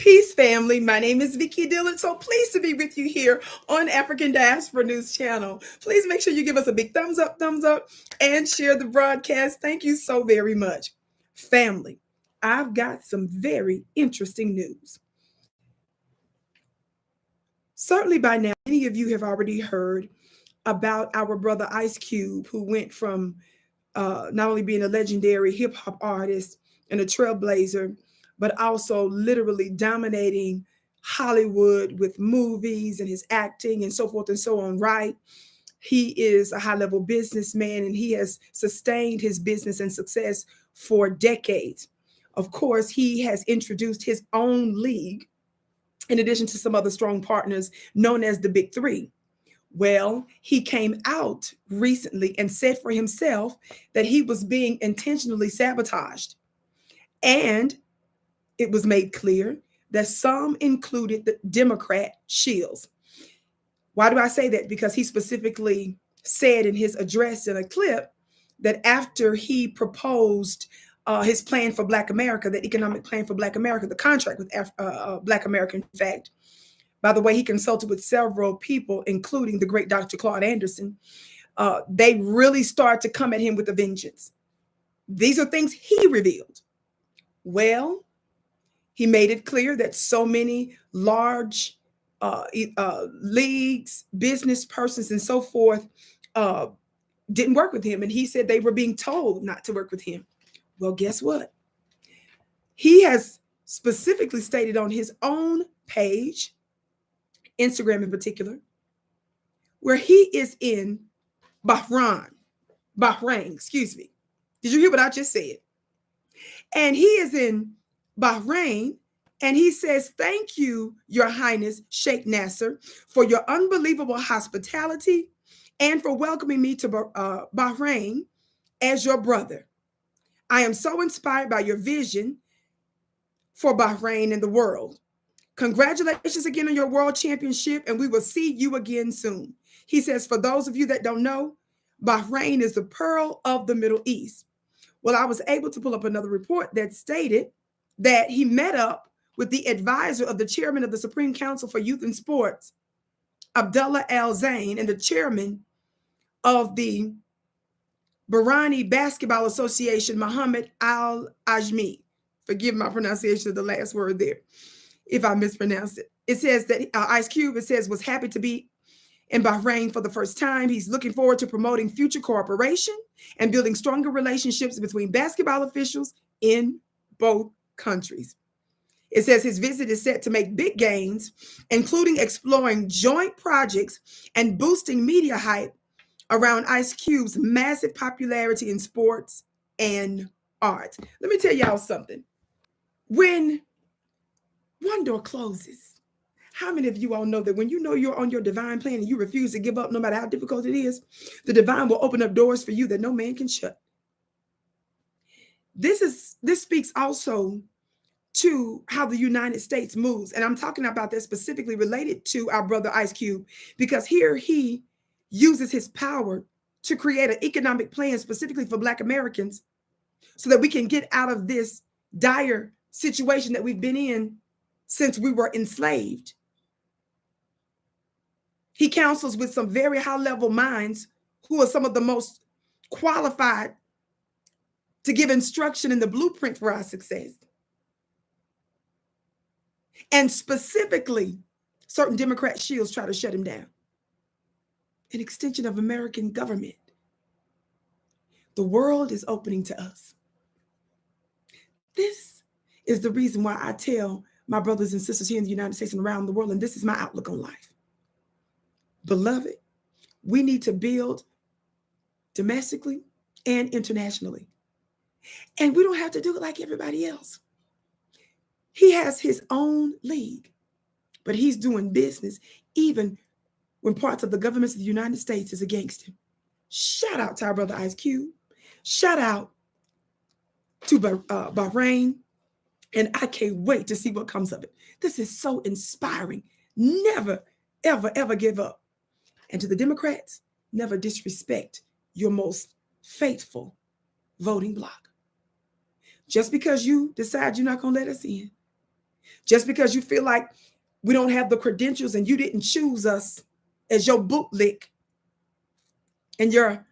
Peace, family. My name is Vicki Dillard. So pleased to be with you here on African Diaspora News Channel. Please make sure you give us a big thumbs up, and share the broadcast. Thank you so very much. Family, I've got some very interesting news. Certainly by now, many of you have already heard about our brother Ice Cube, who went from not only being a legendary hip hop artist and a trailblazer, but also literally dominating Hollywood with movies and his acting and so forth and so on, right? He is a high level businessman and he has sustained his business and success for decades. Of course, he has introduced his own league in addition to some other strong partners known as the Big Three. Well, he came out recently and said for himself that he was being intentionally sabotaged. And it was made clear that some included the Democrat shills. Why do I say that? Because he specifically said in his address in a clip that after he proposed his plan for Black America, the economic plan for Black America, the contract with Black America, in fact, by the way, he consulted with several people, including the great Dr. Claude Anderson. They really started to come at him with a vengeance. These are things he revealed. Well, he made it clear that so many large leagues, business persons, and so forth didn't work with him. And he said they were being told not to work with him. Well, guess what? He has specifically stated on his own page, Instagram in particular, where he is in Bahrain, excuse me. Did you hear what I just said? And he is in Bahrain, and he says, "Thank you, Your Highness Sheikh Nasser, for your unbelievable hospitality and for welcoming me to Bahrain as your brother. I am so inspired by your vision for Bahrain and the world. Congratulations again on your world championship, and we will see you again soon." He says, "For those of you that don't know, Bahrain is the pearl of the Middle East." Well, I was able to pull up another report that stated that he met up with the advisor of the chairman of the Supreme Council for Youth and Sports, Abdullah Al Zain, and the chairman of the Bahraini Basketball Association, Mohammed Al Ajmi. Forgive my pronunciation of the last word there if I mispronounced it. It says that Ice Cube, it says, was happy to be in Bahrain for the first time. He's looking forward to promoting future cooperation and building stronger relationships between basketball officials in both countries. It says his visit is set to make big gains, including exploring joint projects and boosting media hype around Ice Cube's massive popularity in sports and art. Let me tell y'all something. When one door closes, how many of you all know that when you know you're on your divine plan and you refuse to give up no matter how difficult it is, the divine will open up doors for you that no man can shut? This speaks also to how the United States moves. And I'm talking about that specifically related to our brother Ice Cube, because here he uses his power to create an economic plan specifically for Black Americans so that we can get out of this dire situation that we've been in since we were enslaved. He counsels with some very high-level minds who are some of the most qualified to give instruction in the blueprint for our success. And specifically, certain Democrat shields try to shut him down. An extension of American government. The world is opening to us. This is the reason why I tell my brothers and sisters here in the United States and around the world, and this is my outlook on life. Beloved, we need to build domestically and internationally. And we don't have to do it like everybody else. He has his own league, but he's doing business even when parts of the governments of the United States is against him. Shout out to our brother Ice Cube. Shout out to Bahrain. And I can't wait to see what comes of it. This is so inspiring. Never, ever, ever give up. And to the Democrats, never disrespect your most faithful voting bloc. Just because you decide you're not going to let us in, Just because you feel like we don't have the credentials and you didn't choose us as your bootlick and your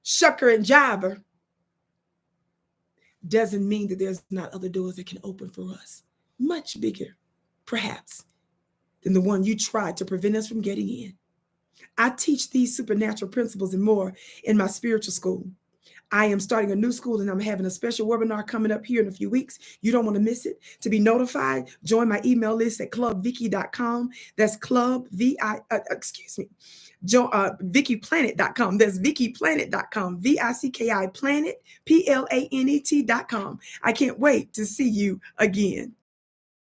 shucker and jibber doesn't mean that there's not other doors that can open for us, much bigger, perhaps, than the one you tried to prevent us from getting in. I teach these supernatural principles and more in my spiritual school. I am starting a new school and I'm having a special webinar coming up here in a few weeks. You don't want to miss it. To be notified, join my email list at clubvicki.com. That's VickiPlanet.com. That's VickiPlanet.com. VICKI Planet, PLANET.com. I can't wait to see you again.